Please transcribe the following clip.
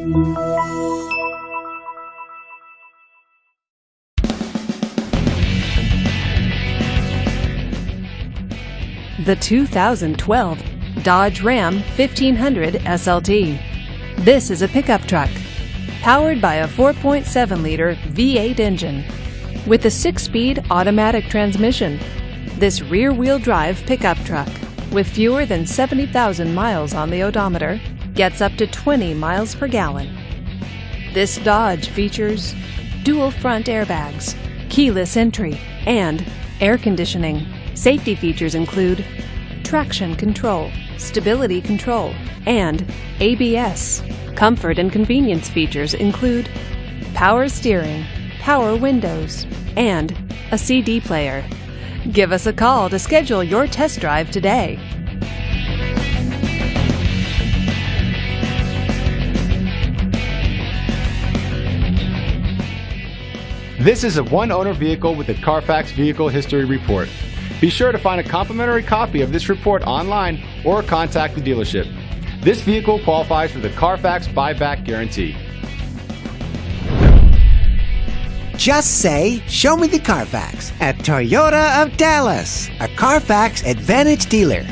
The 2012 Dodge Ram 1500 SLT. This is a pickup truck powered by a 4.7-liter V8 engine with a 6-speed automatic transmission. This rear-wheel drive pickup truck, with fewer than 70,000 miles on the odometer, gets up to 20 miles per gallon. This Dodge features dual front airbags, keyless entry, and air conditioning. Safety features include traction control, stability control, and ABS. Comfort and convenience features include power steering, power windows, and a CD player. Give us a call to schedule your test drive today. This is a one-owner vehicle with a Carfax Vehicle History Report. Be sure to find a complimentary copy of this report online or contact the dealership. This vehicle qualifies for the Carfax Buyback Guarantee. Just say, "Show me the Carfax" at Toyota of Dallas, a Carfax Advantage dealer.